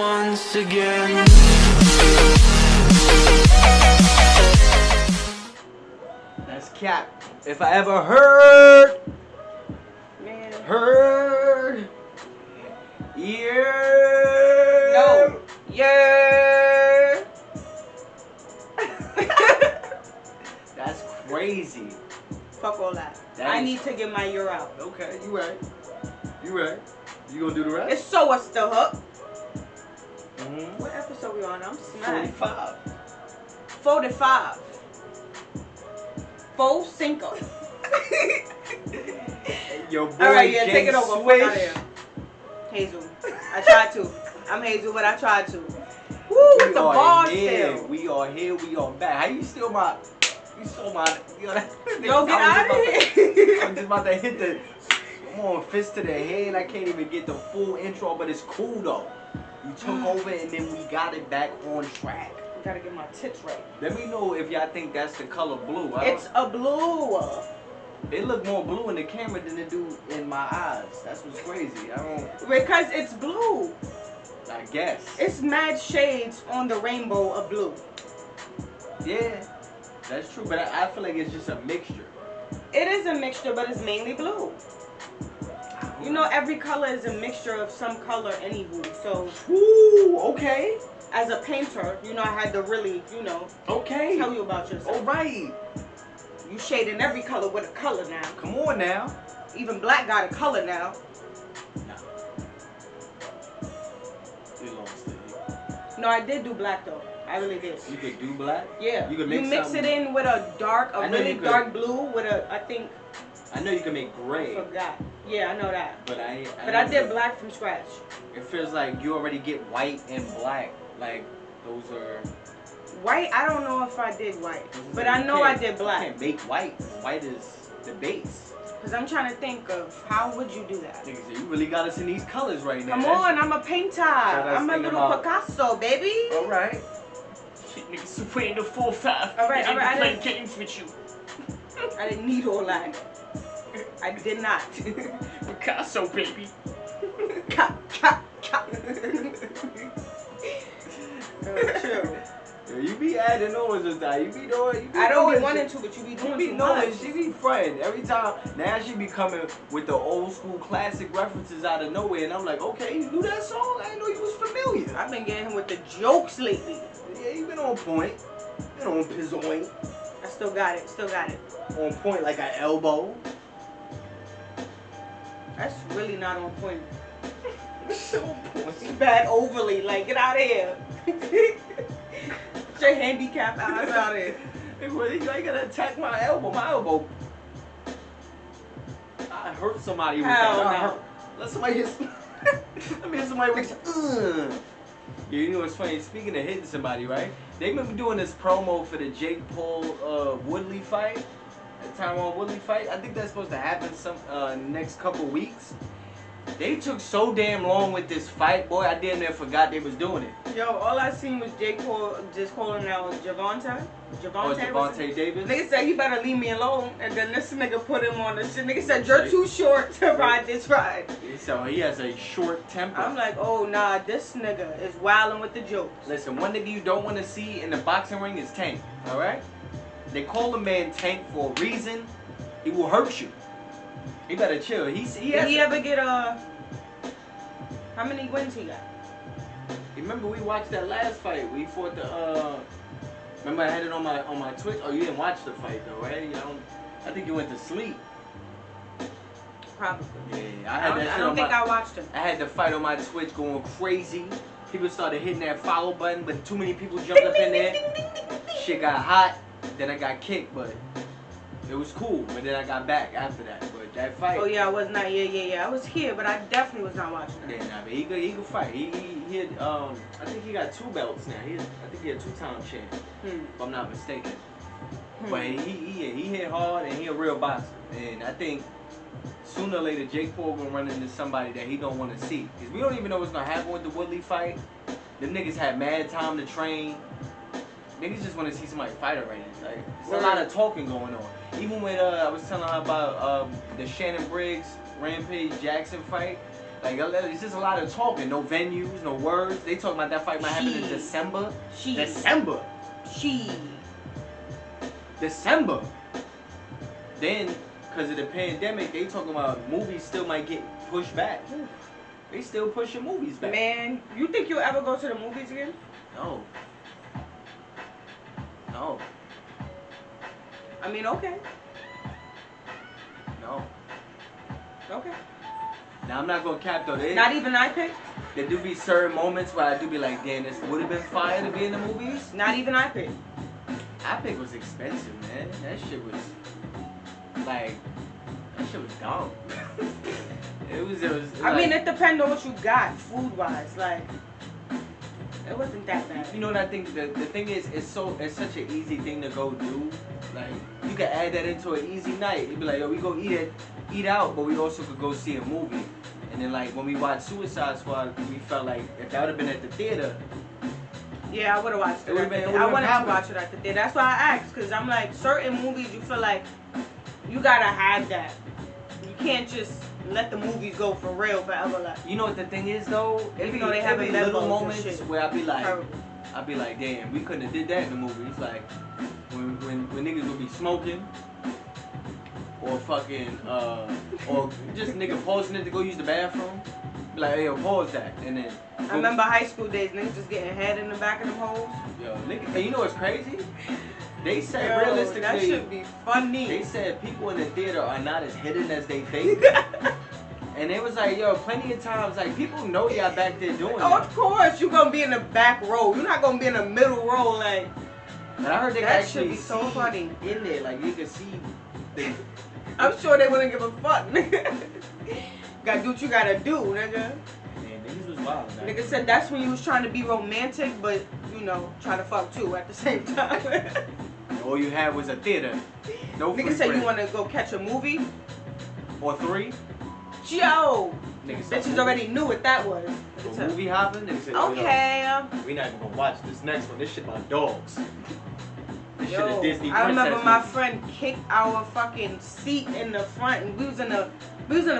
once again. That's cap. If I ever heard, yeah. No. Yeah. That's crazy. Fuck all that. I need to get my year out. Okay, you right. You right. You gonna do the rest? It's so what's the hook? Mm-hmm. What episode we on? I'm smashed. 45. 45. Full cinco. Your boy Alright, yeah, Jay take it over. Fuck out of here. Hazel. I tried to. I'm Hazel, but I tried to. Woo, it's a ball still. We are here, we are back. How you steal my... You stole my... Yo, get out of here. I'm just about to hit the... Come on, fist to the head. I can't even get the full intro, but it's cool though. You took over and then we got it back on track. Gotta get my tits right. Let me know if y'all think that's the color blue. It's a blue. It look more blue in the camera than it do in my eyes. That's what's crazy. I don't... Because it's blue. I guess. It's mad shades on the rainbow of blue. Yeah, that's true. But I feel like it's just a mixture. It is a mixture, but it's mainly blue. You know, every color is a mixture of some color anywho. So, ooh, okay. As a painter, you know, I had to really, you know, okay, tell you about yourself. All right. You shading every color with a color now. Come on now. Even black got a color now. No. You lost it. No, I did do black though. I really did. You could do black? Yeah. You could mix it in with a really dark blue with a, I think. I know you can make gray. I forgot. Yeah, I know that. But I did black from scratch. It feels like you already get white and black. Like those are. White? I don't know if I did white, but I know I did black. You can't make white. White is the base. Cause I'm trying to think of how would you do that. Nigga, so you really got us in these colors right now. Come on, I'm a painter. I'm a little Picasso, baby. All right. Shit, nigga, super in the 4-5. All right, I didn't play games with you. I didn't need all that. I did not. Picasso, baby. Chill. Yeah, you be adding on just now. You be doing. I don't be wanting to, but you be doing too much. She be fronting every time. Now she be coming with the old school classic references out of nowhere, and I'm like, okay, you knew that song? I didn't know you was familiar. I've been getting him with the jokes lately. Yeah, you been on point. Been on pizzoing. I still got it. Still got it. On point like an elbow. That's really not on point. On point. It's bad overly. Like, get out of here. Get your handicap ass out of here. Hey, really, you ain't gonna attack my elbow. My elbow. I hurt somebody with that. Let somebody hit. Let me hit somebody with. Yeah, you know what's funny? Speaking of hitting somebody, right? They've been doing this promo for the Jake Paul Woodley fight. The Tyron Woodley fight. I think that's supposed to happen some next couple weeks. They took so damn long with this fight, boy. I damn near forgot they was doing it. Yo, all I seen was Jake Paul just calling out Javante. Javante Davis. Nigga said he better leave me alone, and then this nigga put him on the shit. Nigga said you're too short to ride this ride. So he has a short temper. I'm like, oh nah, this nigga is wilding with the jokes. Listen, one nigga you don't want to see in the boxing ring is Tank. All right? They call the man Tank for a reason. He will hurt you. He better chill. Did he ever get how many wins he got? Remember we watched that last fight. We fought the remember I had it on my Twitch. Oh, you didn't watch the fight though, right? I think you went to sleep. Probably. Yeah, I don't think I watched him. I had the fight on my Twitch going crazy. People started hitting that follow button, but too many people jumped up in there. Shit got hot. Then I got kicked, but it was cool. But then I got back after that. But that fight. Oh yeah, I was not. Yeah. I was here, but I definitely was not watching it. Yeah, nah, but he could fight. He had I think he got 2 belts now. I think he a 2-time champ. If I'm not mistaken. But he hit hard and he a real boxer. And I think sooner or later Jake Paul gonna run into somebody that he don't want to see. Cause we don't even know what's gonna happen with the Woodley fight. Them niggas had mad time to train. Niggas just want to see somebody fight already. Like, there's a lot of talking going on. Even when I was telling her about the Shannon Briggs Rampage Jackson fight, Like, it's just a lot of talking. No venues, no words. They talking about that fight might happen in December. December. Then, because of the pandemic, they talking about movies still might get pushed back. They still pushing movies back. Man, you think you'll ever go to the movies again? No. No. I mean, okay. No. Okay. Now, I'm not going to cap, though. Not even I pick? There do be certain moments where I do be like, damn, this would have been fire to be in the movies. Not even I pick. I pick was expensive, man. That shit was, like, that shit was dumb. It was I like, mean, it depends on what you got, food-wise. Like, it wasn't that bad. You know what I think? The thing is, it's such an easy thing to go do. Like, you can add that into an easy night. You'd be like, yo, we go eat out, but we also could go see a movie. And then, like, when we watched Suicide Squad, we felt like if that would have been at the theater. Yeah, I would have watched it. I wanted to watch it at the theater. That's why I asked, because I'm like, certain movies you feel like you gotta have that. You can't just let the movies go for real forever. Like, you know what the thing is though? Even though they have little moments where I be like, terrible. damn, we couldn't have did that in the movies. Like when niggas would be smoking, or fucking, or just nigga pausing it to go use the bathroom. Be like, hey, yo, pause that, and then. I remember high school days, niggas just getting head in the back of them holes. Yo, nigga, and you know what's crazy? They said realistically, that should be funny. They said people in the theater are not as hidden as they think. And it was like, yo, plenty of times, like, people know y'all back there doing that. Of course, you're gonna be in the back row. You're not gonna be in the middle row, like. But I heard they that actually should be so funny in there, like you can see. I'm sure they wouldn't give a fuck, nigga. Gotta do what you gotta do, nigga. Man, niggas was wild. Nigga said that's when you was trying to be romantic, but you know, try to fuck too at the same time. All you had was a theater. No. Nigga said you want to go catch a movie or 3. Yo, nigga bitches already knew what that was. Movie hopping. Nigga said, okay. We not even gonna watch this next one. This shit about dogs. This shit Yo, is Disney I remember princess my movie. friend kicked our fucking seat in the front, and we was in the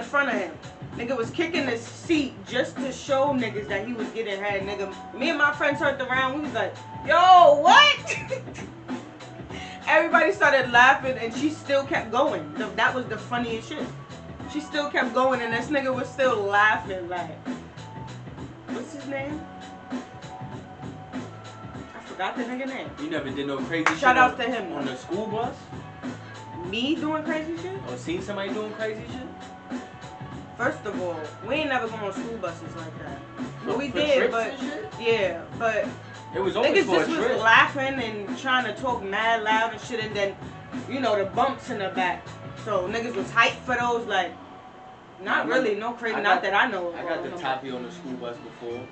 front of him. Nigga was kicking the seat just to show niggas that he was getting head. Nigga, me and my friend turned around. We was like, yo, what? Everybody started laughing, and she still kept going. That was the funniest shit. She still kept going, and this nigga was still laughing. Like, what's his name? I forgot the nigga name. You never did no crazy shit. Shout out to him. On the school bus? Me doing crazy shit? Or seen somebody doing crazy shit? First of all, we ain't never gone on school buses like that. Well, we For did, trips but and shit? yeah, but it was always niggas for just a was trip. laughing and trying to talk mad loud and shit, and then, you know, the bumps in the back. So niggas was hyped for those, like, not really, no crazy, not that I know of. I got the toppy on the school bus before.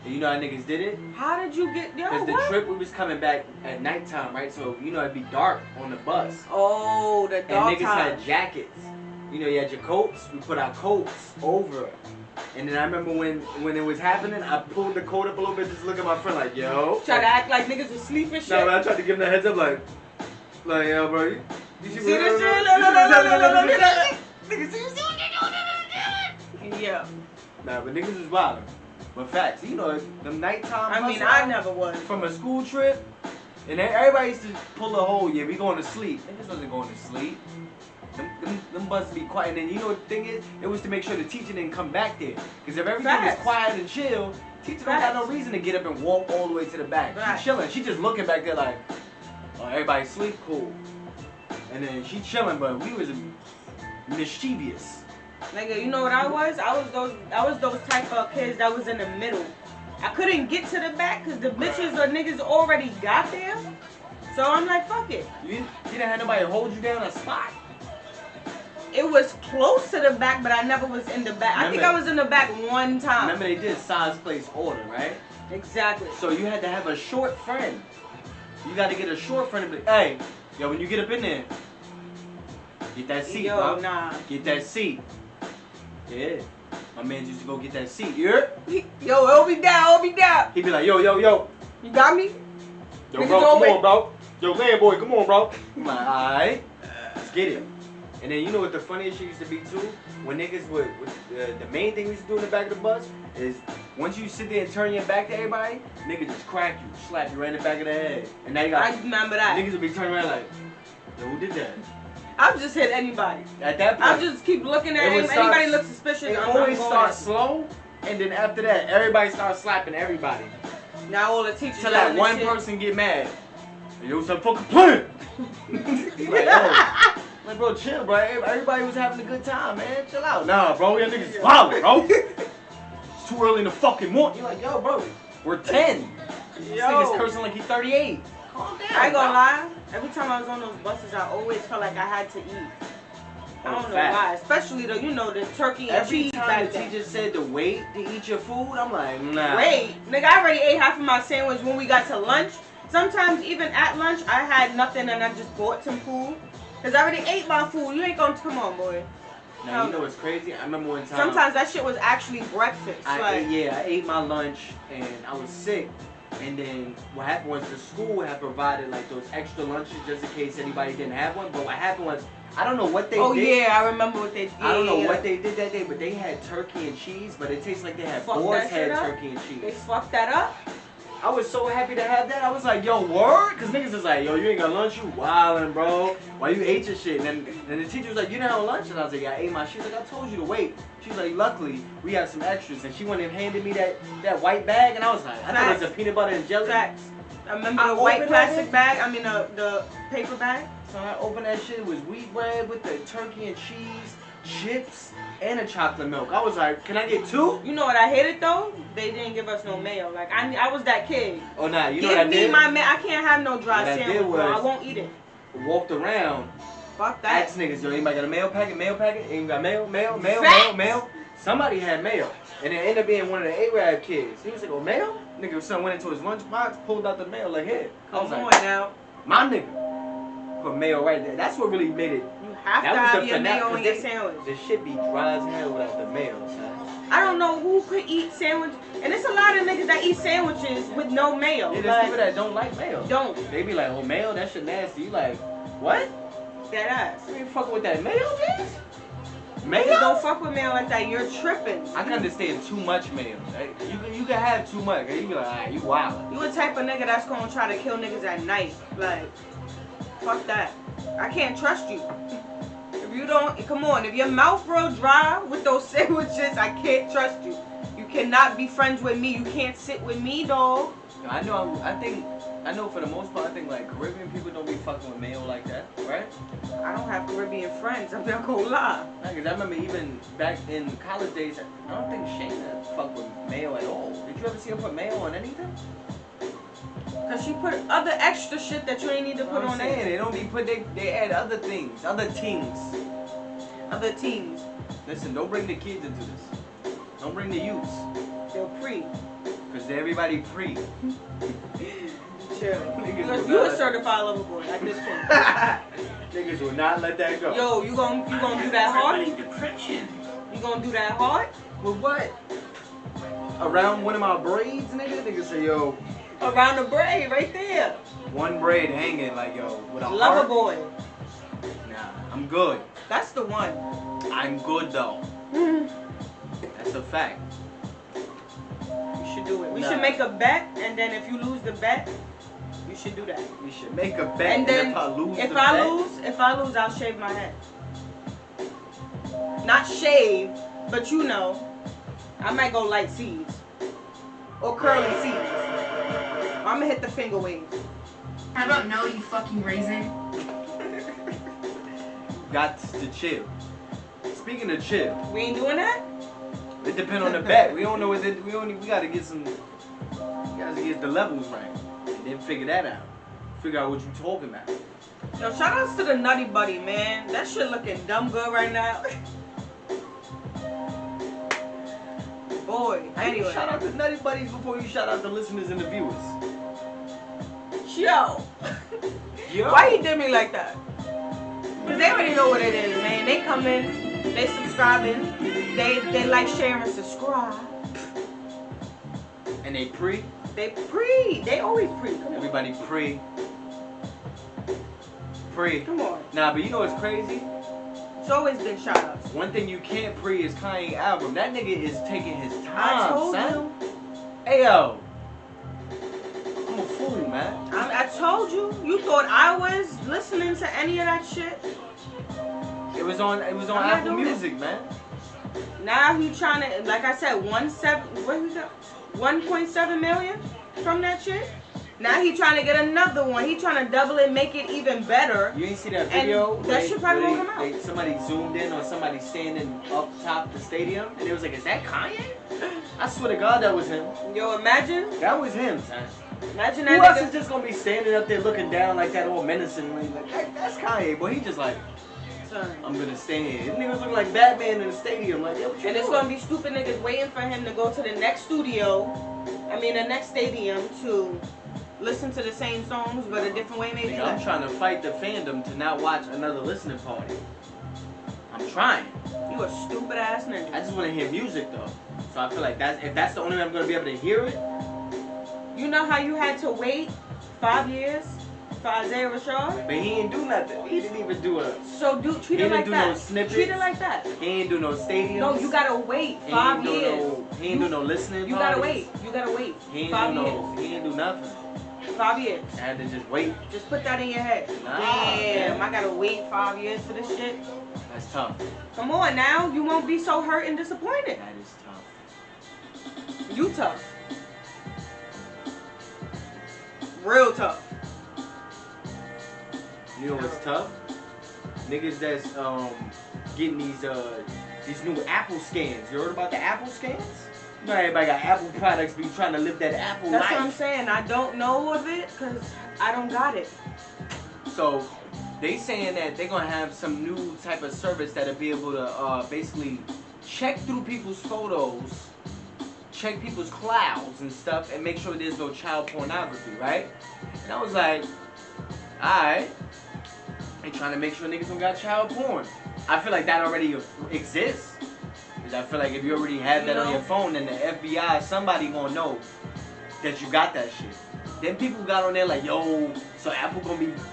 And you know how niggas did it? How did you get, yo, Because the what? trip, we was coming back at nighttime, right? So, you know, it'd be dark on the bus. Oh, the dark And niggas time. had jackets. You know, you had your coats. We put our coats over it. And then I remember when it was happening, I pulled the coat up a little bit, just look at my friend like, yo. Try to act like niggas was sleeping and shit. No, I tried to give him the heads up like, yo, bro, you see See this shit? Yeah. Nah, but niggas was wild. But facts, you know, them nighttime I mean, bus I rides never was. from a school trip, and everybody used to pull a hole, yeah, we going to sleep. Niggas wasn't going to sleep. Them buses be quiet, and then you know what the thing is? It was to make sure the teacher didn't come back there. Because if everything was quiet and chill, teacher don't got no reason to get up and walk all the way to the back. She chilling. She just looking back there like, oh, everybody sleep, cool. And then she chilling, but we was mischievous. Nigga, you know what I was? I was those type of kids that was in the middle. I couldn't get to the back because the bitches or niggas already got there. So I'm like, fuck it. You didn't have nobody hold you down a spot? It was close to the back, but I never was in the back. I think I was in the back one time. Remember they did size, place, order, right? Exactly. So you had to have a short friend. You got to get a short friend and be like, hey, yo, when you get up in there, get that seat, bro. Nah. Get that seat. Yeah. My man used to go get that seat. You heard? Yo, hold me down, hold me down. He'd be like, yo. You got me? Yo, bro, come on, bro. Yo, man, boy, come on, bro. I'm like, alright. Let's get it. And then you know what the funniest shit used to be too? When niggas would the main thing we used to do in the back of the bus is once you sit there and turn your back to everybody, niggas just crack you, slap you right in the back of the head. And now you got I remember that. niggas would be turning around like, yo, who did that? I'll just hit anybody. At that point, I'll just keep looking at him. Anybody looks suspicious. It I'm always going starts slow, and then after that, everybody starts slapping everybody. Now all the teachers. Till that one person get mad. Yo, some fucking plan. Like, bro, chill, bro. Everybody was having a good time, man. Chill out. Nah, bro, y'all niggas is wild, bro. It's too early in the fucking morning. You're like, yo, bro, we're 10. This nigga's cursing like he's 38. Calm down. I ain't gonna lie. Every time I was on those buses, I always felt like I had to eat. I don't know why. Especially though, you know, the turkey and cheese back Every time the then. teacher said to wait to eat your food, I'm like, nah. Wait, nigga, I already ate half of my sandwich when we got to lunch. Sometimes even at lunch, I had nothing and I just bought some food. Cause I already ate my food. You ain't gonna come on, boy. Now you know what's crazy? I remember one time. Sometimes that shit was actually breakfast. I ate my lunch and I was sick. And then what happened was the school had provided like those extra lunches just in case anybody didn't have one. But what happened was I don't know what they did. Oh yeah, I remember what they did. I don't know what they did that day, but they had turkey and cheese, but it tastes like they had boar's head turkey and cheese. They fucked that up? I was so happy to have that. I was like, yo, word? Cause niggas is like, yo, you ain't got lunch, you wildin', bro. Why you ate your shit? And then the teacher was like, you didn't have lunch? And I was like, yeah, I ate my shit. Like, I told you to wait. She was like, luckily, we have some extras. And she went and handed me that white bag, and I was like, I thought it was a peanut butter and jelly. Facts. I remember the white plastic bag, I mean the paper bag. So I opened that shit, it was wheat bread with the turkey and cheese, chips, and a chocolate milk. I was like, can I get 2? You know what I hated though? They didn't give us no mayo. Like I was that kid. Oh nah, you know what I did? Give me my mayo. I can't have no dry sandwich, bro. I won't eat it. Walked around. Fuck that. Asked niggas, yo, anybody got a mayo packet? Mayo packet? Ain't got mayo? Somebody had mayo. And it ended up being one of the Arab kids. He was like, oh, mayo? Nigga, son went into his lunchbox, pulled out the mayo, like, here. Come on now. My nigga. Put mayo right there. That's what really made it. You have to have your mayo in your sandwich. The shit be dry as hell without the mayo, son. I don't know who could eat sandwich. And it's a lot of niggas that eat sandwiches with no mayo. Yeah, there's people that don't like mayo. Don't. They be like, oh, mayo, that shit nasty. You like, what? That ass. You ain't fucking with that mayo, bitch? Mayo? Niggas don't fuck with mayo like that. You're tripping. I can understand too much mayo. You can have too much. You be like, alright, you wild. You a type of nigga that's gonna try to kill niggas at night. Like, fuck that. I can't trust you. If you don't, come on. If your mouth real dry with those sandwiches, I can't trust you. You cannot be friends with me. You can't sit with me, dog. I know for the most part, I think like Caribbean people don't be fucking with mayo like that, right? I don't have Caribbean friends, I'm not gonna lie. Nah, cause I remember even back in college days, I don't think Shayna fucked with mayo at all. Did you ever see her put mayo on anything? Cause she put other extra shit that you ain't need to put on there. They don't be put, they add other things, other things. Other teams. Listen, don't bring the kids into this. Don't bring the youths. They're pre. Cause everybody pre. Chill. You a certified lover boy at this point. Niggas will not let that go. Yo, you gonna do that hard? Depression. You gonna do that hard? With what? Around one of my braids, nigga? Nigga say, yo. Around the braid, right there. One braid hanging, like, yo, with a Lover heart. boy. Nah, I'm good. That's the one. I'm good, though. That's a fact. You should do it. We should make a bet, and then if you lose the bet, you should do that. We should make a bet, and then if I lose if the I bet, lose, I'll shave my head. Not shave, but you know, I might go light seeds or curly seeds. I'm gonna hit the finger wave. How about no, you fucking raisin? got to chill. Speaking of chill, We ain't doing that? it depends on the bet. We don't know what we gotta get some. We gotta get the levels right, and then figure that out. Figure out what you talking about. Yo, shout outs to the Nutty Buddy, man. That shit looking dumb good right now. Boy, anyway. Shout out to Nutty Buddies before you shout out the listeners and the viewers. Yo. Yo. Why you did me like that? Because they already know what it is, man. They come in, they subscribing, they like, share, and subscribe. And they pre? They always pre. Come on. Everybody pre. Come on. Nah, but you know what's crazy? It's always been shout-outs. One thing you can't pre is Kanye album. That nigga is taking his time, I told son. you. Hey yo, I'm a fool, man. I told you. You thought I was listening to any of that shit? It was on Apple Music, man. Now he trying to, like I said, 1.7 million from that shit. Now he trying to get another one. He trying to double it, make it even better. You ain't see that video? And that shit probably won't come out. Somebody zoomed in on somebody standing up top the stadium, and it was like, is that Kanye? I swear to God, that was him. Yo, imagine. That was him, son. Imagine that. Who else is just gonna be standing up there looking down like that, all menacingly? Like that's Kanye, boy. He just like, Son. I'm gonna stand here. These niggas look like Batman in the stadium, like, yo, what you And it's doing? gonna be stupid niggas waiting for him to go to the next studio. I mean, the next stadium to listen to the same songs, but a different way, maybe. Nigga, I'm trying to fight the fandom to not watch another listening party. I'm trying. You a stupid ass nigga. I just want to hear music though. So I feel like if that's the only way I'm gonna be able to hear it. You know how you had to wait 5 years for Isaiah Rashad? But he didn't do nothing. He didn't even do a. So treat it like do that. no snippets. Treat it like that. He ain't do no stadiums. No, you gotta wait 5 years. He ain't do no listening. You gotta wait. You gotta wait. He ain't 5 do years. no. He ain't do nothing. 5 years. I had to just wait. Just put that in your head. Nah, Damn, man. I gotta wait 5 years for this shit. That's tough. Come on now, you won't be so hurt and disappointed. That is tough. You tough. Real tough. You know what's tough? Niggas that's getting these new Apple scans. You heard about the Apple scans? You know everybody got Apple products, but you trying to live that Apple That's life. what I'm saying. I don't know of it because I don't got it. So they saying that they're gonna have some new type of service that'll be able to basically check through people's photos, check people's clouds and stuff, and make sure there's no child pornography, right? And I was like, alright. They trying to make sure niggas don't got child porn. I feel like that already exists. Cause I feel like if you already have that on your phone, then the FBI, somebody gonna know that you got that shit. Then people got on there like, yo, so Apple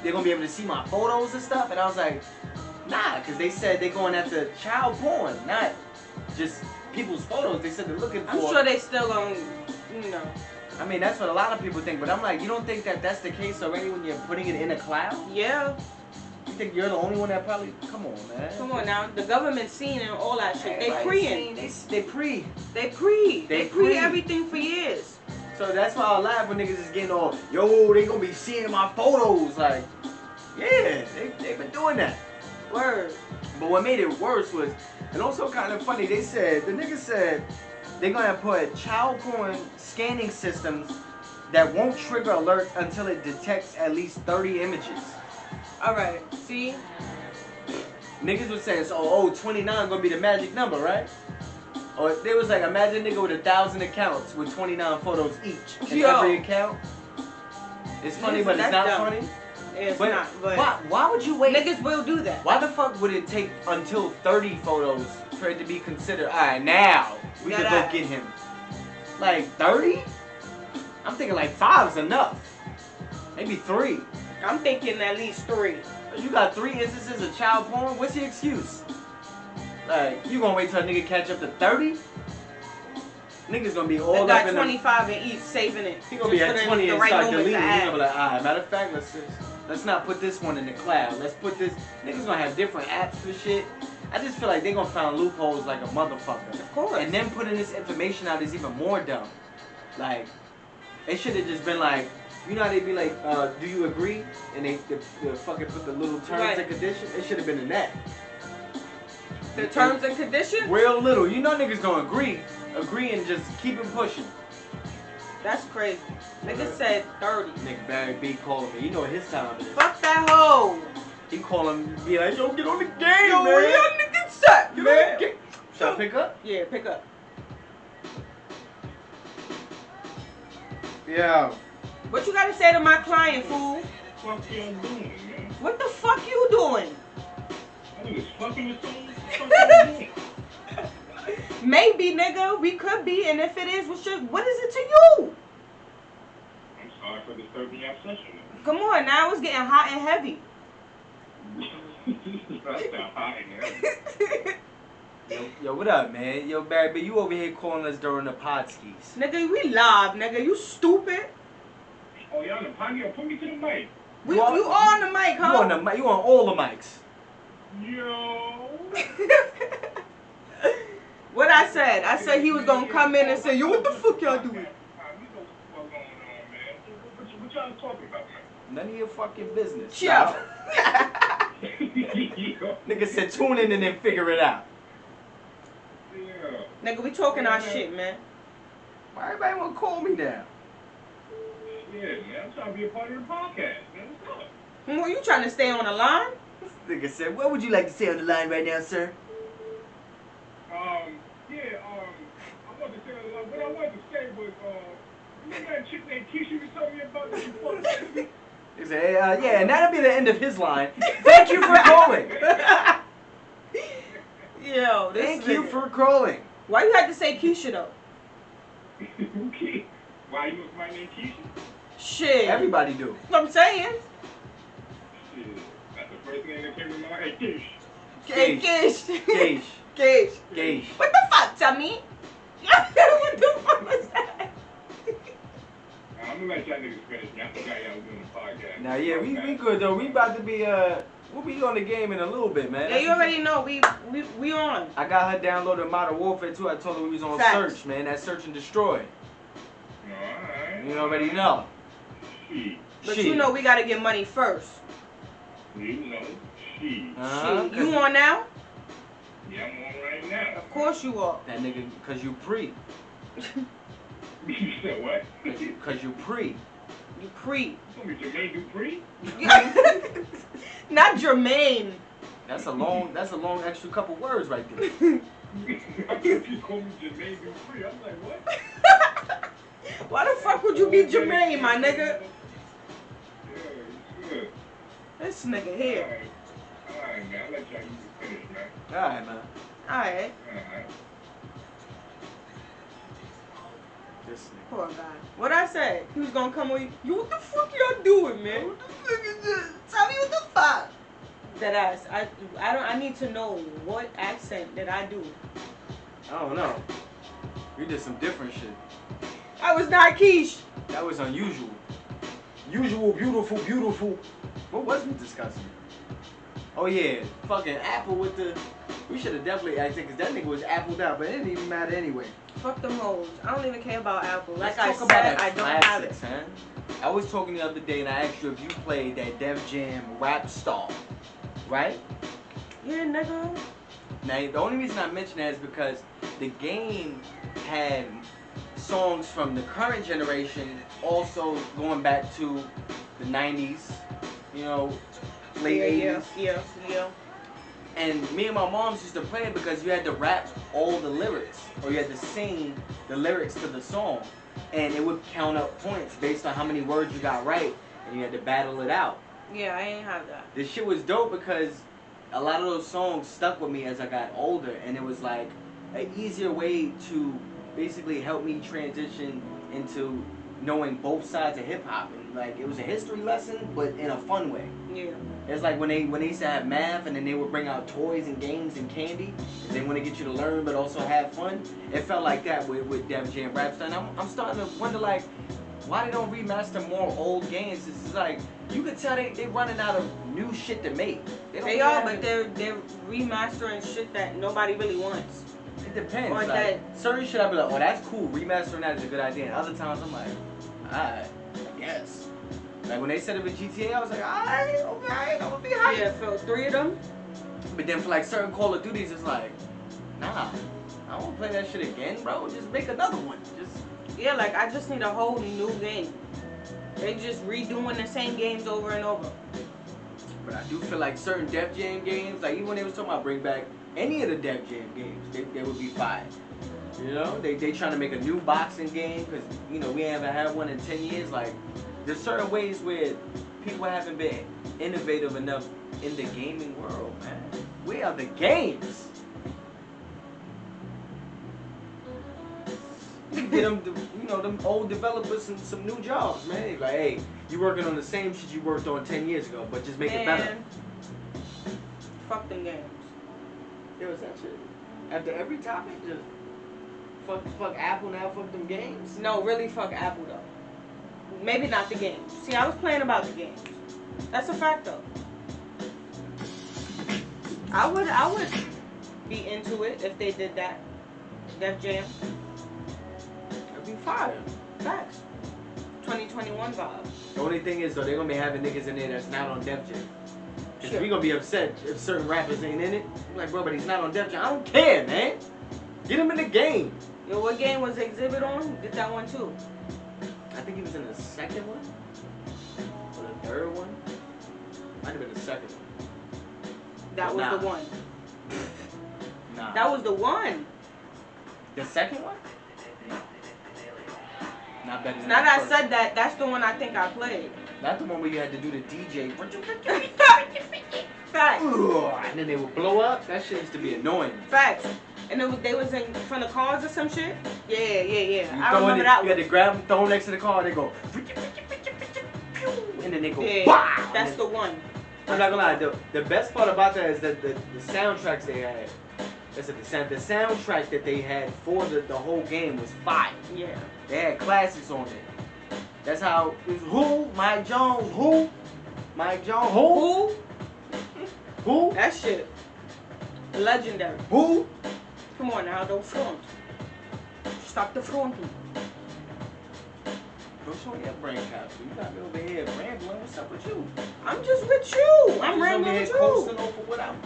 they're gonna be able to see my photos and stuff. And I was like, nah, cause they said they're going after child porn, not just people's photos. They said they're looking for. I'm sure they still gonna, you know. I mean, that's what a lot of people think, but I'm like, you don't think that that's the case already when you're putting it in a cloud? Yeah. You think you're the only one that probably? Come on, man. Come on now. The government's seen and all that shit. They Everybody's pre-ing. They pre. They pre. They They pre pre. everything for years. So that's why I laugh when niggas is getting all, yo, they gonna be seeing my photos. Like, yeah, they've been doing that. Word. But what made it worse was, and also kind of funny, the niggas said they're gonna put child porn scanning systems that won't trigger alerts until it detects at least 30 images. Alright. See? Niggas was saying, so, 29 gonna be the magic number, right? Or they was like, imagine a nigga with 1,000 accounts with 29 photos each. In Yo. every account. It's funny, but it's That's not dumb. funny. It's But not. But why would you wait? niggas will do that. Why the fuck would it take until 30 photos for it to be considered, alright, now we can go get him? Like 30? I'm thinking like 5's enough. Maybe 3. I'm thinking at least 3. You got 3 instances of child porn? What's the excuse? Like, you gonna wait till a nigga catch up to 30? Niggas gonna be all They up got in 25 and each saving it. He gonna be Just at for 20 the and right start moment to deleting. He add. gonna be like, alright, matter of fact, let's not put this one in the cloud. Let's put this. Niggas gonna have different apps for shit. I just feel like they gonna find loopholes like a motherfucker. Of course. And then putting this information out is even more dumb. Like, they should have just been like, you know how they be like, do you agree? And they fucking put the little terms and conditions. It should have been in that. The terms and conditions? Real little. You know niggas gonna agree and just keep it pushing. That's crazy. Nigga said 30. Nigga Barry B calling me. You know what his time is. Fuck that hoe. He calling me, be like, yo, get on the game, Yo, man. where your nigga set, Get man? on the game. Should I pick up? Yeah, pick up. Yeah. What you gotta say to my client, fool? What the fuck y'all doing, man? What the fuck you doing? I was fucking with someone. What the fuck y'all doing? Maybe, nigga, we could be, and if it is, what is it to you? I'm sorry for disturbing your session. Come on, now it's getting hot and heavy. That's the high, man. Yo, what up, man? Yo, Barry, you over here calling us during the pod skis. Nigga, we live, nigga. You stupid. Oh, y'all the pioneer. Put me to the mic. You on the mic, huh? You on all the mics. Yo. What I said he was gonna come in and say, yo, what the fuck y'all doing? We know what's going on, man. What y'all talking about, man? None of your fucking business. Chill. Nigga said tune in and then figure it out. Yeah. Nigga, we talking our shit, man. Why everybody wanna call me now? Yeah, man. I'm trying to be a part of the podcast, man. What's up? Well, you trying to stay on the line? Nigga said, what would you like to say on the line right now, sir? Yeah, I wanted to say, what I wanted to say was, you know that chick named Keisha you told me about that you fucked with? He said, yeah, and that'll be the end of his line. Thank you for calling. Yo, Thank you for calling. Why you had to say Keisha though? Okay. Why you look my name Keisha? Shit. Everybody do. That's what I'm saying. Shit. That's the first name that came to mind. Hey, Keish. Hey, Gage. Gage. Gage. Gage. Gage. What the fuck, Tommy? What the fuck was that? I'm gonna let y'all niggas finish. I forgot y'all was doing the podcast. Now, yeah, we good though. We about to be we'll be on the game in a little bit, man. Yeah, you already know we on. I got her downloaded Modern Warfare 2. I told her we was on Facts. search, man. That search and destroy. Alright. You already know. Shit. But Shit. you know we gotta get money first. You know. Shit. Uh-huh, Shit. You on now? Yeah, I'm on right now. Of course you are. That nigga, cause you pre. You said what? Cause you pre. You pre. You told me Jermaine Dupree? Not Jermaine. That's a long extra couple words right there. I thought you called me Jermaine Dupree. I was like, what? Why the fuck would you be Jermaine, my nigga? Yeah, it's good. This nigga here. Alright, man. I'll let y'all finish, man. Alright, man. Alright. Alright. This nigga. Poor guy. What I said? He was gonna come with you. Yo, what the fuck y'all doing, man? What the fuck is this? Tell me what the fuck. That ass. I need to know what accent that I do. I don't know. You did some different shit. I was not quiche. That was unusual. Usual, beautiful, beautiful. What was we discussing? Oh yeah, fucking Apple with the. We should have definitely asked it because that nigga was appled out, but it didn't even matter anyway. Fuck them hoes. I don't even care about Apple. Like Let's I talk about said, that I don't have it. classics, huh? I was talking the other day and I asked you if you played that Def Jam Rapstar, right? Yeah, nigga. Now the only reason I mention that is because the game had songs from the current generation, also going back to the 90s, you know, late 80s. Yeah. And me and my moms used to play it because you had to rap all the lyrics, or you had to sing the lyrics to the song, and it would count up points based on how many words you got right, and you had to battle it out. Yeah, I ain't have that. This shit was dope because a lot of those songs stuck with me as I got older, and it was like an easier way to basically help me transition into knowing both sides of hip hop, and like it was a history lesson, but in a fun way. Yeah. It's like when they used to have math and then they would bring out toys and games and candy. They want to get you to learn but also have fun. It felt like that with Def Jam Rapstar. And I'm starting to wonder like why they don't remaster more old games. It's like you could tell they running out of new shit to make. They are, but they're remastering shit that nobody really wants. It depends. Or Like, that certain shit I be like, oh that's cool. Remastering that is a good idea. And other times I'm like, alright, I guess. Like when they said it with GTA, I was like, alright, okay, I'm gonna be hyped. Yeah, for 3 of them. But then for like certain Call of Duties, it's like, nah, I won't play that shit again, bro. Just make another one. Just Yeah, like I just need a whole new game. They just redoing the same games over and over. But I do feel like certain Def Jam games, like even when they was talking about bring back any of the Def Jam games, they would be fire. You know, they trying to make a new boxing game because you know we haven't had one in 10 years. Like there's certain ways where people haven't been innovative enough in the gaming world, man. We are the games. Get them, you know, them old developers some new jobs, man. Like, hey, you working on the same shit you worked on 10 years ago, but just make it better. Fuck them games. Yo, is that shit? After every topic, just fuck Apple now, fuck them games? No, really fuck Apple though. Maybe not the games. See, I was playing about the games. That's a fact though. I would be into it if they did that. Def Jam. That'd be fire. Facts. 2021 vibe. The only thing is, though, they're gonna be having niggas in there that's not on Def Jam. Because Sure. we gonna be upset if certain rappers ain't in it. I'm like, bro, but he's not on Def Jam. I don't care, man. Get him in the game. Yo, what game was Exhibit on? Did that one too. I think he was in the second one. Or the third one. Might have been the second one. That was Nah. the one. Nah. That was the one. The second one? Not better than Now the that I first. said that, that's the one I think I played. Not the one where you had to do the DJ. Facts. And then they would blow up. That shit used to be annoying. Facts. And they was in front of cars or some shit? Yeah. You I throw remember it, that you one. had to grab them, throw them next to the car, and they go. And then they go. Yeah, Wow! that's And the one. I'm not gonna lie, the best part about that is that the soundtracks they had. That's the soundtrack that they had for the whole game was fire. Yeah. They had classics on it. That's how it was. Who? Mike Jones. Who? Mike Jones. Who? Who? That shit. Legendary. Who? Come on now, don't front. Stop the fronting. Don't show me that brain capsule. You got me over here rambling. What's up with you? I'm just with you. I'm Just rambling over with here you. coasting over what I'm.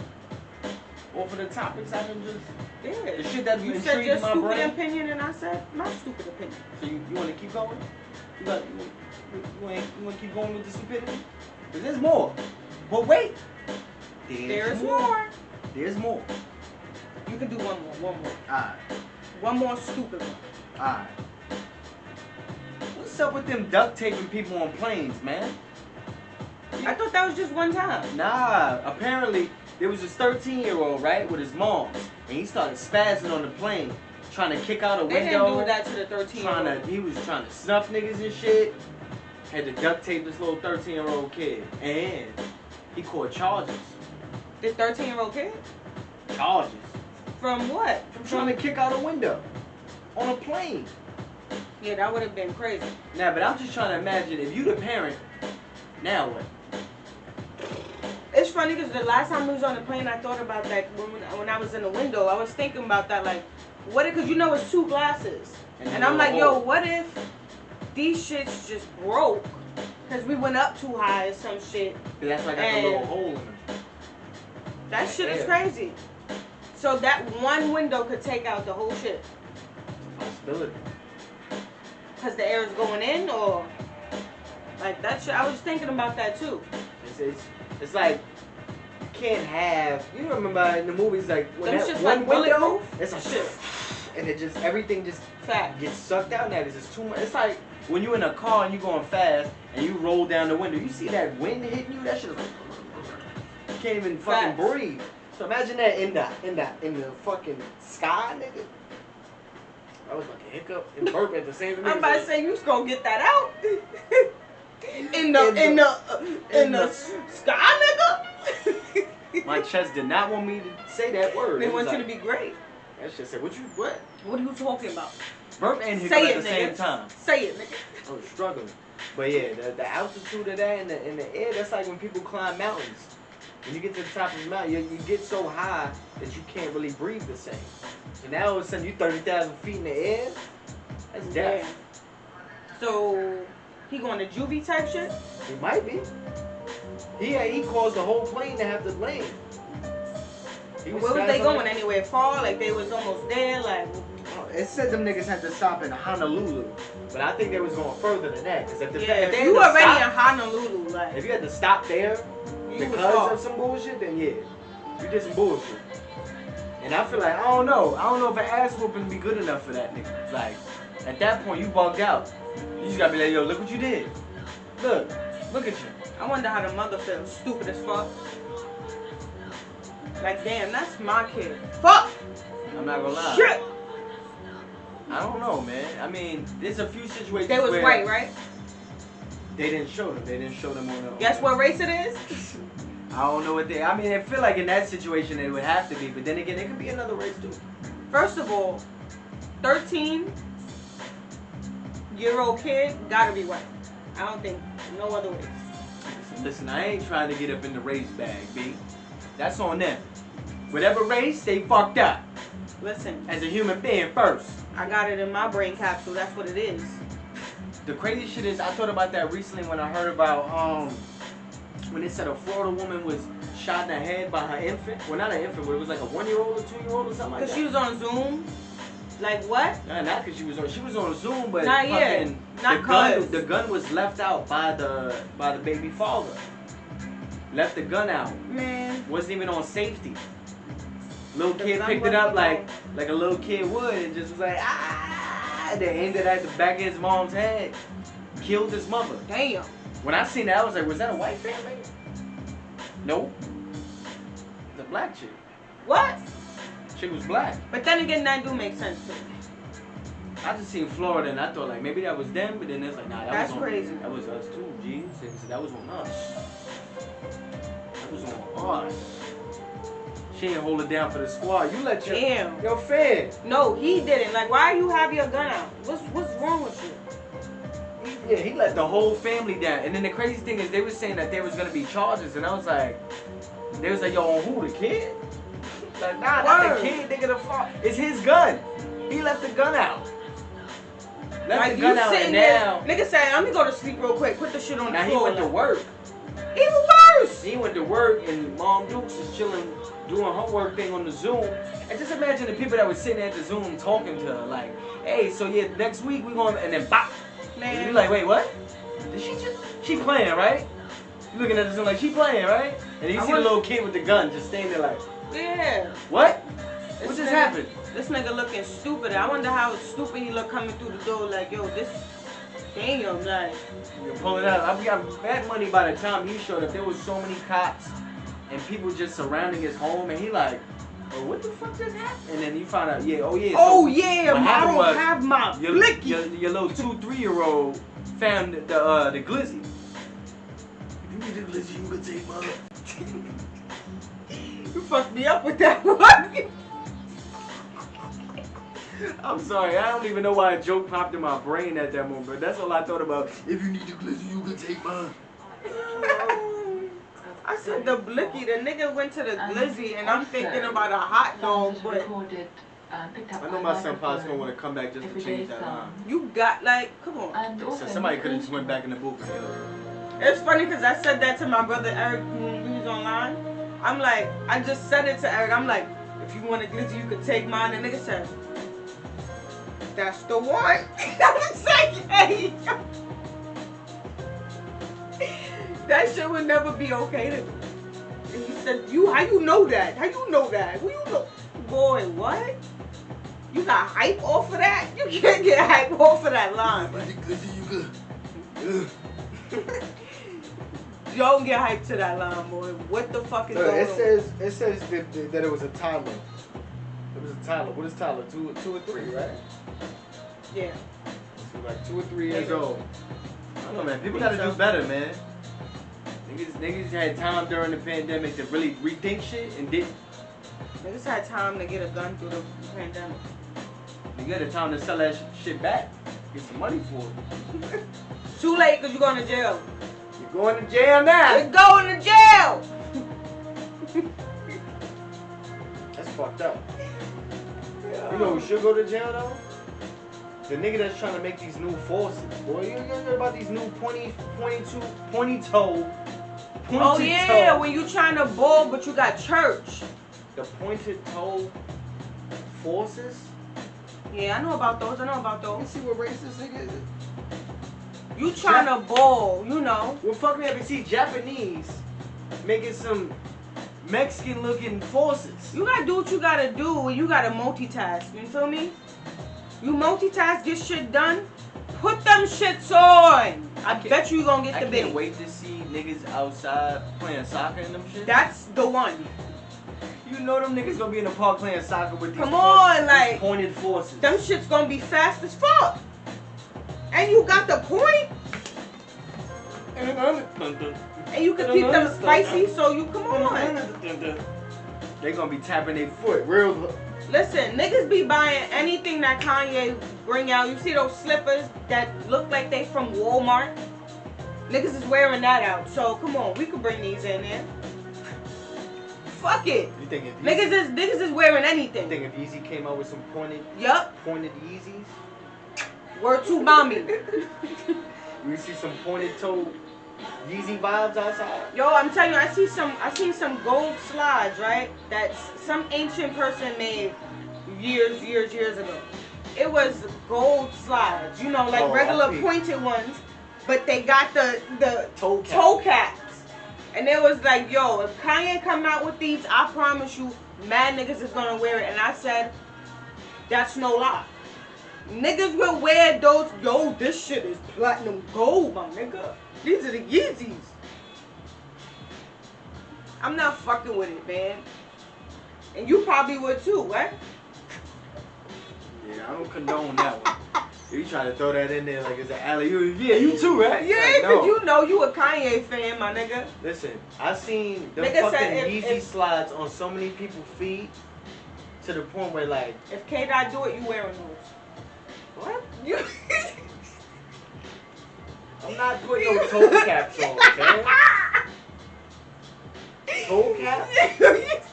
Over the topics I can just. Yeah. The shit that You intrigued said your my stupid brain. opinion and I said my stupid opinion. So you want to keep going? You want to keep going with the stupidity? Because there's more. But wait. There's more. There's more. You can do one more. Alright. One more stupid one. Alright. What's up with them duct taping people on planes, man? I thought that was just one time. Nah, apparently there was this 13-year-old, right, with his moms, and he started spazzing on the plane, trying to kick out a They window. didn't do that to the 13-year-old. He was trying to snuff niggas and shit. Had to duct tape this little 13-year-old kid, and he caught charges. The 13-year-old kid? Charges From what? from trying to kick out a window on a plane. Yeah, that would have been crazy. Nah, but I'm just trying to imagine if you the parent. Now what? It's funny because the last time we was on the plane, I thought about that when I was in the window. I was thinking about that, like, what if, because you know it's two glasses. And I'm like, yo, what if these shits just broke because we went up too high or some shit. That's like a little hole in them. That shit is crazy. So that one window could take out the whole shit. Possibility. Because the air is going in, or like that shit. I was thinking about that too. It's like you can't have. You remember in the movies like when Them that shit's one like window, bulletproof. it's a shit, and it just everything just Fact. gets sucked out. Now it's just too much. It's like when you're in a car and you're going fast and you roll down the window. You see that wind hitting you. That shit is like you can't even fucking Facts. breathe. So imagine that in the fucking sky, nigga. I was like a hiccup and burp at the same time. I'm about to say you just gonna get that out in the sky, nigga. My chest did not want me to say that word. They It was want you like- to be great. That shit said, what? What are you talking about? Burp and hiccup Say at it, the nigga. same time. Say it, nigga. I was struggling. But yeah, the altitude of that in the air, that's like when people climb mountains. When you get to the top of the mountain, you get so high that you can't really breathe the same. And now all of a sudden you 30,000 feet in the air, that's death. So he going to juvie type shit? It might be. He caused the whole plane to have to land. Where was they going anywhere? Far? Like they was almost there? Like It said them niggas had to stop in Honolulu, but I think they was going further than that. Cause if they yeah, had you to already stop- in Honolulu, like if you had to stop there you was because off. of some bullshit, then yeah, you did some bullshit. And I feel like I don't know if an ass whooping be good enough for that nigga. Like at that point you bugged out. You just gotta be like, yo, look what you did. Look at you. I wonder how the mother feels. Stupid as fuck. Like damn, that's my kid. Fuck. I'm not gonna lie. Shit. I don't know, man. I mean, there's a few situations They was where white, right? They didn't show them. They didn't show them on the. Guess what race it is? I don't know what they. I mean, I feel like in that situation it would have to be, but then again, it could be another race too. First of all, 13-year-old kid gotta be white. I don't think no other way. Listen, I ain't trying to get up in the race bag, B. That's on them. Whatever race, they fucked up. Listen, As a human being first. I got it in my brain capsule. That's what it is. The crazy shit is, I thought about that recently when I heard about when they said a Florida woman was shot in the head by her infant. Well, not an infant, but it was like a 1-year-old or 2-year-old or something like Cause that. she was on Zoom. Like what? Nah, not because she was on Zoom, but Not yet. fucking Not cause. the gun was left out by the baby father. Left the gun out. Man. Wasn't even on safety. Little The kid gun picked it wasn't up like a little kid would and just was like, ah! They aimed it at the back of his mom's head. Killed his mother. Damn. When I seen that, I was like, was that a white family? Nope. It's a black chick. What? Chick was black. But then again, that do make sense too. I just seen Florida and I thought like maybe that was them, but then it's like, nah, That's was on, crazy. That was us too, G. That was on us. That was on us. She ain't hold it down for the squad. You let your fan. No, he didn't. Like, why you have your gun out? What's wrong with you? He let the whole family down. And then the crazy thing is they were saying that there was gonna be charges, and I was like, they was like, yo, on who, the kid? Like, nah, not the kid, nigga, the father. It's his gun. He left the gun out. Left Like, the gun you out sitting and there, now. nigga say, I'm gonna go to sleep real quick. Put the shit on Now the he floor. went to work. Even worse. He went to work and Mom Dukes is chilling, doing her work thing on the Zoom. And just imagine the people that were sitting at the Zoom talking to her, like, hey, so yeah, next week we going, and then bop. Man. And you like, wait, what? Did she playing, right? You looking at the Zoom like, she playing, right? And you see the little kid with the gun just standing there like, Yeah. what? What just happened? This nigga looking stupid. I wonder how stupid he look coming through the door. Like, yo, this, damn, like. You pull it out. I got bad money by the time he showed up. There was so many cops and people just surrounding his home, and he like, oh, what the fuck just happened? And then you find out, yeah, oh yeah. Oh so yeah, what I happened don't was have my blicky. Your little 2-3-year-old found the glizzy. If you need the glizzy, you can take mine. You fucked me up with that one. I'm sorry, I don't even know why a joke popped in my brain at that moment, but that's all I thought about. If you need the glizzy, you can take mine. I said the blicky. The nigga went to the glizzy, and I'm thinking about a hot dog, but I know my son Pa's gonna want to come back just to change that line. you got like, come on. So somebody could have just went back in the booth and It's funny because I said that to my brother Eric when we was online. I'm like, I just said it to Eric. I'm like, if you want a glizzy, you could take mine. And nigga said, that's the one. I was like, hey. That shit would never be okay to me. And he said, how you know that? How you know that? Who you know? Boy, what? You got hype off of that? You can't get hype off of that line. Don't get hyped to that line, boy. What the fuck is going on? It says that it was a toddler. It was a toddler. What is toddler? 2 or 3, right? Yeah. So like 2 or 3 years old. I don't know, man. People gotta do better, man. Niggas had time during the pandemic to really rethink shit and didn't. Niggas had time to get a gun through the pandemic. You had time to sell that shit back. Get some money for it. Too late because you're going to jail. You're going to jail now. You're going to jail! That's fucked up. You know who should go to jail though? The nigga that's trying to make these new forces. Boy, you heard about these new pointy toe. Oh yeah, when you trying to ball but you got church. The pointed toe forces? Yeah, I know about those. You see what race this nigga is? You trying to ball, you know. Well, fuck me up and see Japanese making some Mexican looking forces. You gotta do what you gotta do and you gotta multitask. You feel me? You multitask, get shit done. Put them shits on. I bet you gonna get the big. I can't wait to see niggas outside playing soccer and them shit. That's the one. You know them niggas gonna be in the park playing soccer with these, like pointed forces. Them shits gonna be fast as fuck. And you got the point? And you can keep them spicy, so you come on. They gonna be tapping their foot real. Listen, niggas be buying anything that Kanye bring out. You see those slippers that look like they from Walmart? Niggas is wearing that out. So come on, we could bring these in there. Fuck it. You think if Niggas is wearing you anything. think if Yeezy came out with some pointed Yeezys, Word to mommy. we see some pointed toe Yeezy vibes outside. Yo, I'm telling you, I seen some gold slides, right? That some ancient person made years ago. It was gold slides, you know, like regular pointed ones, but they got the toe caps. And it was like, yo, if Kanye come out with these, I promise you, mad niggas is gonna wear it. And I said, that's no lie. Niggas will wear those. Yo, this shit is platinum gold, my nigga. These are the Yeezys. I'm not fucking with it, man. And you probably would too, right? Yeah, I don't condone that one. You try to throw that in there like it's an alley. Yeah, you too, right? Yeah, like, because you know you a Kanye fan, my nigga. Listen, I seen them Nigga fucking said Yeezy slides on so many people's feet to the point where like, if K-Dot do it, you wearing those. what? You I'm not putting no toe caps on, okay? Toe caps?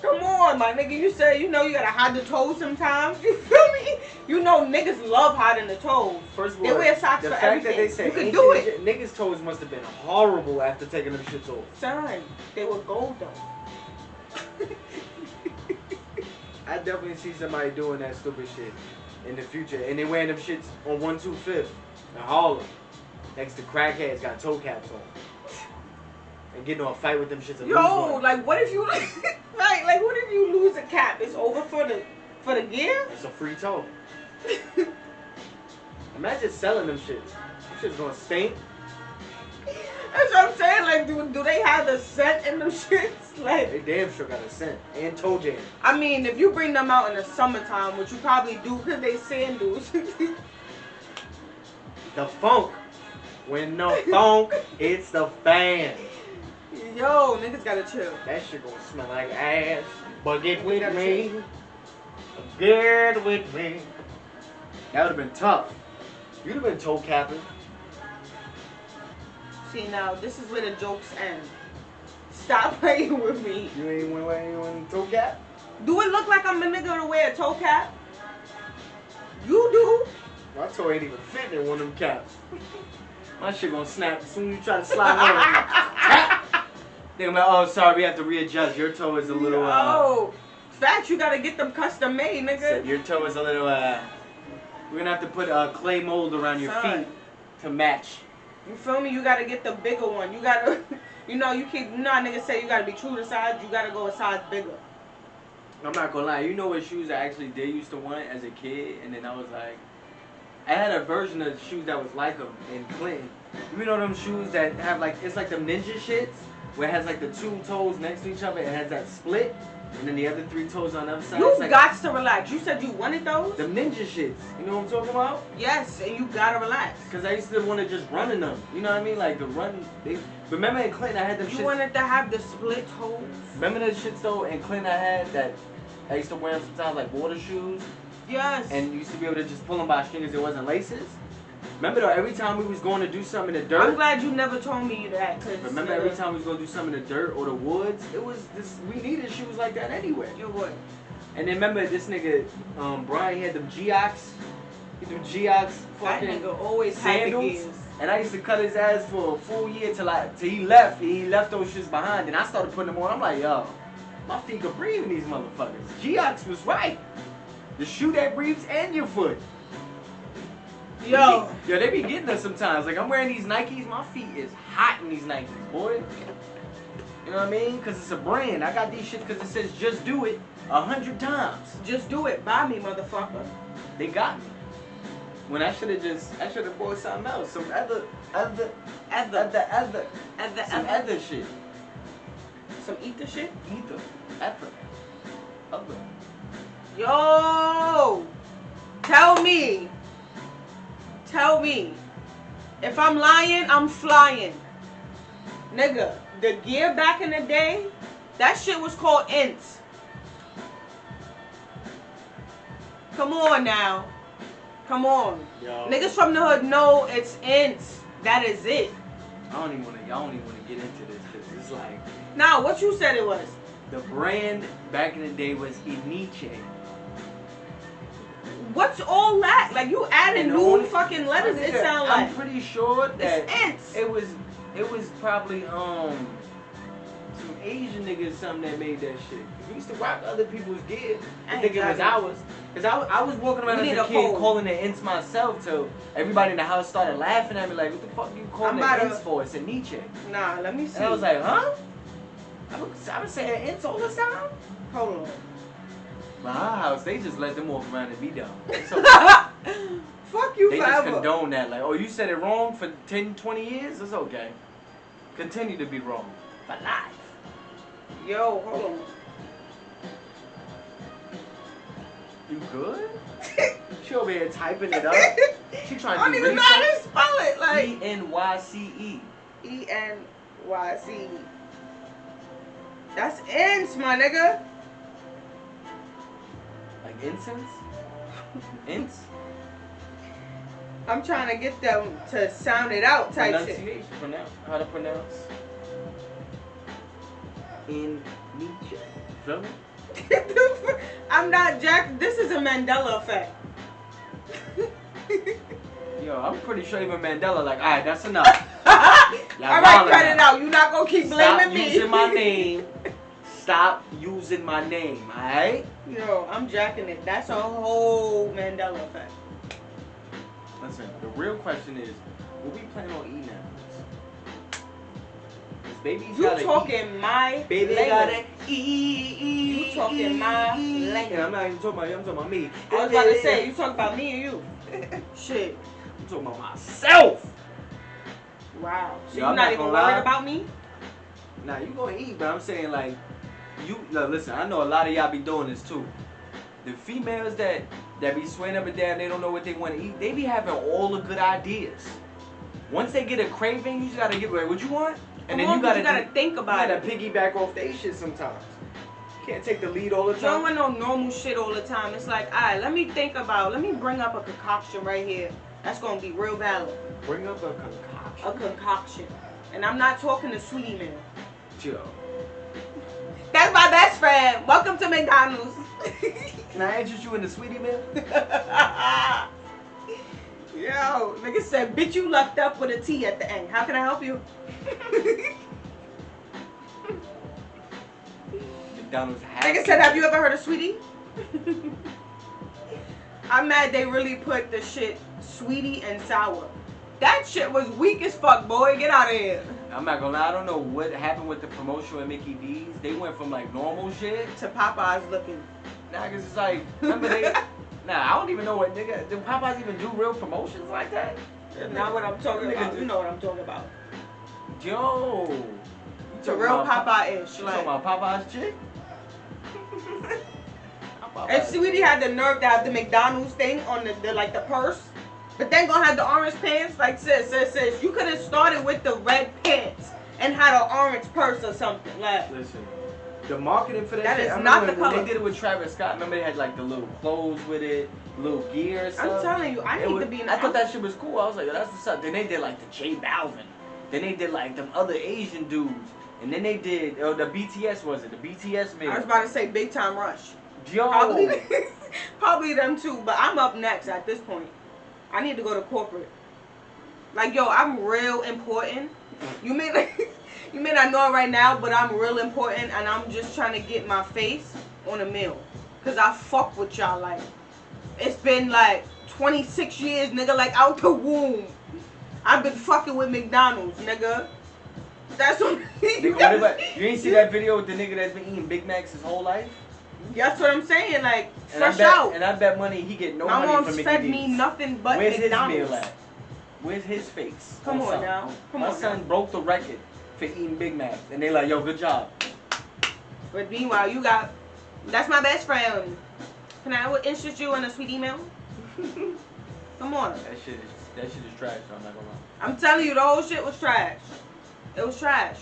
Come on, my nigga. You say you know you gotta hide the toes sometimes. You feel me? You know niggas love hiding the toes. First of all, they wear socks the for fact everything. that they say you can do it. Niggas' toes must have been horrible after taking them shits off. Son, they were gold though. I definitely see somebody doing that stupid shit in the future, and they wearing them shits on 125th in Harlem, next to crackheads got toe caps on, and getting on a fight with them shits. Yo, like what if you right? Like what if you lose a cap? It's over for the gear. It's a free toe. Imagine selling them shits. Them shits gonna stink. That's what I'm saying. Like, do they have the scent in them shits? Like, They damn sure got a scent and toe jam. I mean, if you bring them out in the summertime, which you probably do, because they sandals. The funk. When the funk hits the fan. Yo, niggas gotta chill. That shit gonna smell like ass. But get with me. Get with me. That would have been tough. You'd have been toe capping. See, now, this is where the jokes end. Stop playing with me. You ain't wearing toe cap? Do it look like I'm a nigga to wear a toe cap? You do. My toe ain't even fitting in one of them caps. My shit gonna snap as soon as you try to slide on. Then I'm like, oh, sorry, we have to readjust. Your toe is a little, Oh, facts, you gotta get them custom made, nigga. your toe is a little, we're gonna have to put a clay mold around your Son. feet to match. You feel me? You gotta get the bigger one. You gotta, you know, niggas say you gotta be true to size. You gotta go a size bigger. I'm not gonna lie. You know what shoes I actually did used to want as a kid, and then I was like, I had a version of shoes that was like them in Clinton. You know them shoes that have like, it's like them ninja shits where it has like the two toes next to each other and it has that split, and then the other three toes on the other side. You like, got to relax. You said you wanted those? them ninja shits. You know what I'm talking about? Yes, and you gotta relax. Cause I used to want to just run in them. You know what I mean? Like the run. Remember in Clinton I had them You shits. wanted to have the split toes? Remember the shits though in Clinton I had that I used to wear them sometimes like water shoes. Yes. And you used to be able to just pull them by stringers. It wasn't laces. Remember though, every time we was going to do something in the dirt. I'm glad you never told me that. Cause Remember every time we was going to do something in the dirt or the woods, it was this. We needed shoes like that anyway. You would. And then remember this nigga, Brian, he had them Geox. He had them Geox That fucking nigga always had the sandals. gears. And I used to cut his ass for a full year till he left. He left those shits behind. And I started putting them on. I'm like, yo, my feet could breathe in these motherfuckers. Geox was right. The shoe that breathes and your foot. Yo. Yo, they be getting us sometimes. Like, I'm wearing these Nikes. My feet is hot in these Nikes, boy. You know what I mean? Because it's a brand. I got these shits because it says just do it 100 times. Just do it. Buy me, motherfucker. They got me. When I should have bought something else. Some other shit. Some ether shit? Other. Yo. Tell me. If I'm lying, I'm flying. Nigga, the gear back in the day, that shit was called ints. Come on now. Come on. Yo. Niggas from the hood know it's ints. That is it. Y'all don't even want to get into this because it's like. Now, what you said it was? The brand back in the day was Iniche. What's all that? Like you adding And new only- fucking letters. It sound like I'm pretty sure that it's ints. it was probably some Asian niggas something that made that shit. We used to rock other people's gear. I think it was ours. Cause I was walking around We as need a a kid poll. calling it ints myself till everybody in the house started laughing at me like, what the fuck you calling I'm it about ints to- for? It's a Nietzsche. Nah, let me see. And I was like, huh? I was saying ints all the time. Hold on. But our house, they just let them walk around and be dumb. So Fuck you they just forever. condone that. Like, oh, you said it wrong for 10, 20 years? It's okay. Continue to be wrong. For life. Yo, hold on. You good? She over here typing it up. She I trying don't to do even know how to research. spell it. Like E-N-Y-C-E. E-N-Y-C. That's ints, my nigga. Like incense? Ints? I'm trying to get them to sound it out type shit. Pronunciation. How to pronounce? In Nietzsche. Feel me? I'm not Jack. This is a Mandela effect. Yo, I'm pretty sure even Mandela like, alright, that's enough. All right, cut it out. You're not gonna keep blaming Stop me. using my name. Stop using my name, alright? Yo, I'm jacking it. That's a whole Mandela effect. Listen, the real question is, what we plan on eating after this? This baby's You gotta talking eat. my Baby language. gotta eat. You talking my language. And I'm not even talking about you, I'm talking about me. I was about to say, you talking about me or you? Shit. I'm talking about myself. Wow. So Yo, you're I'm not not even gonna lie. worried about me? Now, you gonna eat, but I'm saying, like, listen, I know a lot of y'all be doing this too. The females that be swaying up and down, they don't know what they want to eat, they be having all the good ideas. Once they get a craving, you just gotta get, like, what you want? And then you gotta think about you it. gotta piggyback off they shit sometimes. You can't take the lead all the You don't time. want no normal shit all the time. It's like, alright, let me bring up a concoction right here. That's gonna be real valid. Bring up a concoction. A concoction. And I'm not talking to Sweetie Man. Joe. That's my best friend. Welcome to McDonald's. Can I interest you in the sweetie meal? Yo, nigga said, bitch, you left up with a T at the end. How can I help you? McDonald's has Nigga said, have you ever heard of Sweetie? I'm mad they really put the shit sweetie and sour. That shit was weak as fuck, boy. Get out of here. I'm not gonna lie, I don't know what happened with the promotion with Mickey D's. They went from like normal shit. To Popeyes looking. Nah, cause it's like, remember they, I don't even know what nigga, do Popeyes even do real promotions like that? Not what I'm talking Nigga about. just- You know what I'm talking about. Yo. You It's a talking real about Popeye-ish. You Like, talking about Popeye's chick? and Sweetie had the nerve to have the McDonald's thing on the like the purse. But then gonna have the orange pants. Like, sis. You could have started with the red pants and had an orange purse or something. Like, Listen, the marketing for that, That shit, is I not remember the when color. they did it with Travis Scott. Remember they had like the little clothes with it, little gear and I'm stuff. telling you, I It need was- to be in I thought that shit was cool. I was like, yo, that's what's up. Then they did like the J Balvin. Then they did like them other Asian dudes. And then they did, the BTS was it? The BTS made. I was about to say Big Time Rush. Yo. Probably them too, but I'm up next at this point. I need to go to corporate. Like, yo, I'm real important. You may not know it right now, but I'm real important, and I'm just trying to get my face on a meal. Cause I fuck with y'all. Like, it's been like 26 years, nigga, like out the womb. I've been fucking with McDonald's, nigga. That's what. Nigga, what about, you ain't see that video with the nigga that's been eating Big Macs his whole life? That's what I'm saying. Like, And I fresh bet, out. And I bet money he get no My money mom's from Mickey fed D's. me nothing but Where's McDonald's. his meal at? Where's his face? Come on son? now. Come My on son now. broke the record for eating Big Macs. And they like, yo, good job. But meanwhile, you got. That's my best friend. Can I interest you in a sweet email? Come on. That shit is trash, so I'm not gonna lie. I'm telling you, the whole shit was trash. It was trash.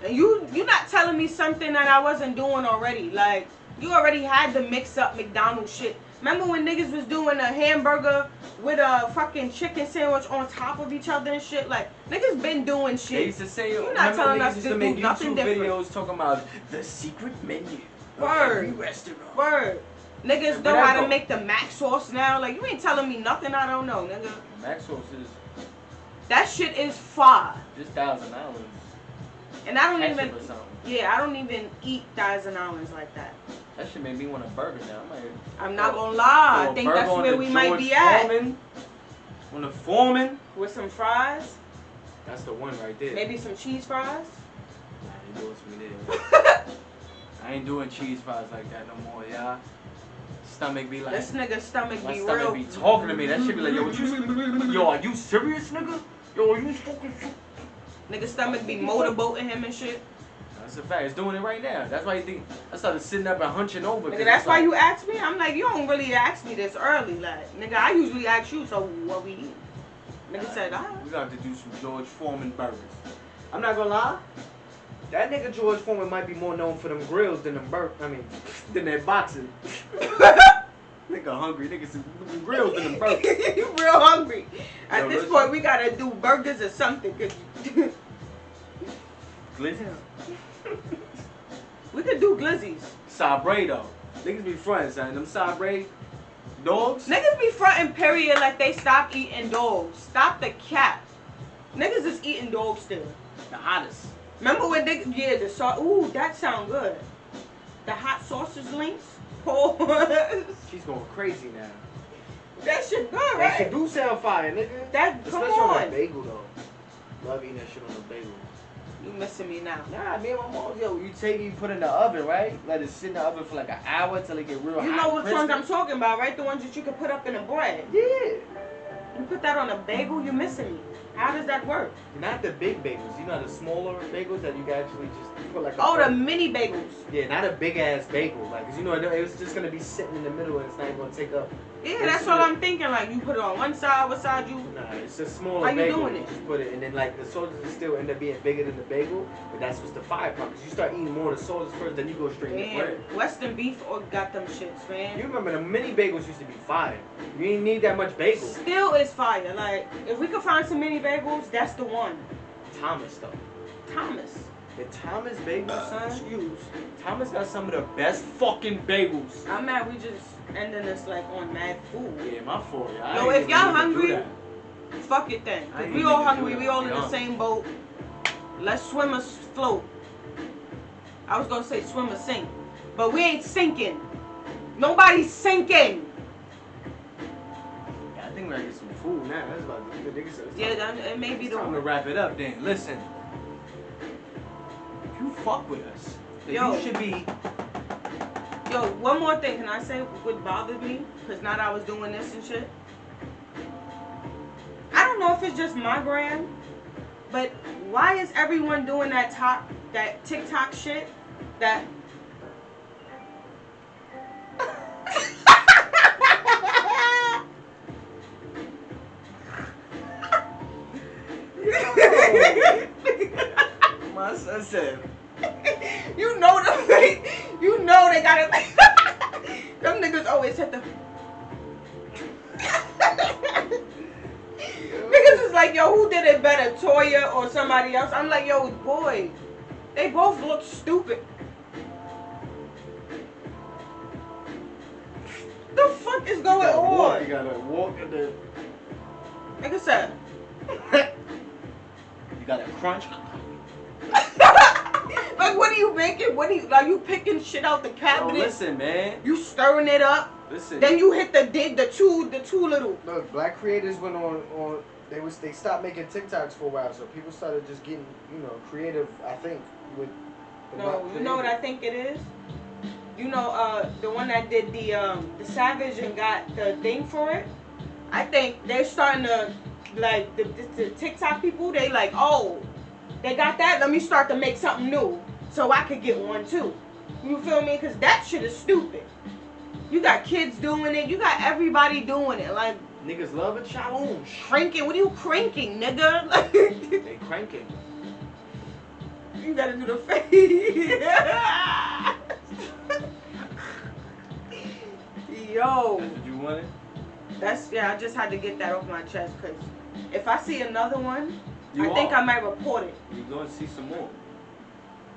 And you not telling me something that I wasn't doing already. Like, you already had the mix up McDonald's shit. Remember when niggas was doing a hamburger with a fucking chicken sandwich on top of each other and shit? Like, niggas been doing shit. They used to say, you're not telling us used to to make do nothing YouTube different. videos talking about the secret menu of Word. every restaurant. Word. Niggas know how to make the mac sauce now. Like, you ain't telling me nothing I don't know, nigga. Mac sauce is That shit is fire. just $1,000. And I don't Ketchup even, or something. yeah, I don't even eat Thousand Islands like that. That shit made me want a burger now. I'm not gonna lie. I think that's where we might be at. On the Foreman. With some fries, That's the one right there. maybe some cheese fries. Nah, you doing some there. I ain't doing cheese fries like that no more, y'all. Stomach be like, This nigga's stomach my be stomach real. be talking to me. That shit be like, yo, what you, yo, are you serious, nigga? Yo, are you fucking? Nigga's stomach be motorboating him and shit. That's a fact. It's doing it right now. That's why you think I started sitting up and hunching over. Nigga, that's why you asked me. I'm like, you don't really ask me this early. Like, nigga, I usually ask you, so what we eat? Nigga said, alright. We got to do some George Foreman burgers. I'm not gonna lie. That nigga George Foreman might be more known for them grills than them than that boxing. Nigga hungry. Nigga some grills than them burgers. You real hungry. At Yo, this listen. point, we gotta do burgers or something. Glizzy. We could do glizzies. Sabre though. Niggas be frontin', son. Them Sabre dogs. Niggas be fronting period like they stopped eating dogs. Stop the cap. Niggas is eating dogs still. The hottest. Remember when niggas, yeah, the sauce, ooh, that sound good. The hot sausage links. Pause. She's going crazy now. That shit good, That shit right? do sound fire, nigga. That, come Especially on a on. bagel though. Love eating that shit on a bagel. You missing me now. Nah, me and my mom, yo, you take it, you put it in the oven, right? Let it sit in the oven for like an hour till it get real hot. You know which crispy. ones I'm talking about, right? The ones that you can put up in a bread. Yeah. You put that on a bagel, you missing me. How does that work? Not the big bagels. You know the smaller bagels that you can actually just put like a... Oh, the mini bagels. Yeah, not a big ass bagel. Like, 'cause you know, it was just gonna be sitting in the middle and it's not even gonna take up. Yeah, that's what I'm thinking. Like, you put it on one side, what side you... Nah, it's a smaller How you bagel. doing it? Just put it, and then like the sausages still end up being bigger than the bagel, but that's what's the fire part. 'Cause you start eating more of the sausages first, then you go straight to bread. Man, Western beef or got them shits, You man. remember the mini bagels used to be fire. You didn't need that much bagel. Still is fire. Like, if we could find some mini bagels, that's the one. Thomas though. Thomas. The Thomas bagel, son. Excuse. Thomas got some of the best fucking bagels. I'm mad we just ending this like on mad food. Yeah, my fault. I Yo, ain't if even y'all mean to do hungry, that. fuck it then. I 'Cause ain't we even all mean to do hungry, that, we all to in be the honest. same boat. Let's swim or float. I was gonna say swim or sink, but we ain't sinking. Nobody's sinking. Yeah, I think we're gonna get some food now. That's about the niggas said. Yeah, it may be It's the time to wrap it up then. Listen. If you fuck with us, then Yo. you should be. Yo, one more thing. Can I say what bothered me? Because now that I was doing this and shit. I don't know if it's just my gram, but why is everyone doing that TikTok shit? That. My son said. You know them, you know they got it. Them niggas always hit the. Niggas is like, yo, who did it better, Toya or somebody else? I'm like, yo, boy, they both look stupid. The fuck is going on? You gotta walk in the. Nigga said. You gotta crunch. Like, what are you making? What are you picking shit out the Yo, cabinet? listen, man. You stirring it up. Listen. Then you hit the two little. Look, black creators went on. They stopped making TikToks for a while, so people started just getting, creative. I think with. No, you know what I think it is? You know, the one that did the Savage and got the thing for it? I think they're starting to, like, the TikTok people, they like, oh, they got that? Let me start to make something new so I could get one too. You feel me? Because that shit is stupid. You got kids doing it. You got everybody doing it. Like, Niggas love a challenge. Cranking? What are you cranking, nigga? They cranking. You gotta do the face. Yo. That's what you wanted? Yeah, I just had to get that off my chest because if I see another one, You I think I might report it. You're gonna see some more.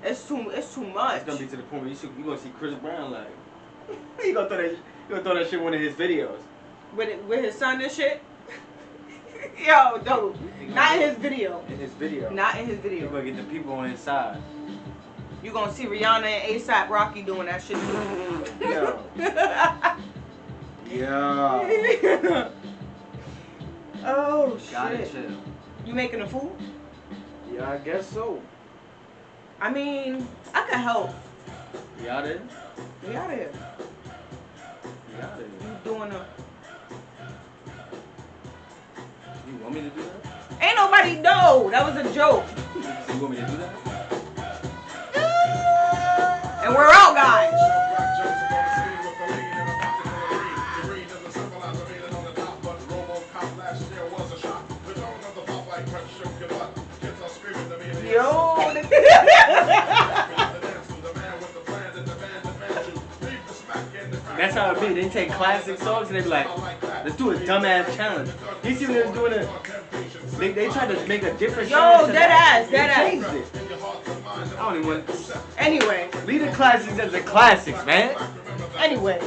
It's too much. It's gonna be to the point where you're gonna see Chris Brown like you gonna throw that shit in one of his videos. With his son and shit? Yo, no. Not in his video. In his video. Not in his video. You're gonna get the people on his side. You gonna see Rihanna and A$AP Rocky doing that shit. Yo. Yo. Oh, Gotta shit. chill. You making a fool? Yeah, I guess so. I mean, I could help. You out there? We out here. You out there? You doing a... You want me to do that? Ain't nobody know. That was a joke. You want me to do that? And we're out, guys. Yo. That's how it be. They take classic songs and they be like, let's do a dumbass challenge. You see when they was doing it? They tried to make a different Yo, dead ass. They changed it. I don't even want. Anyway. Leave the classics as the classics, man. Anyway.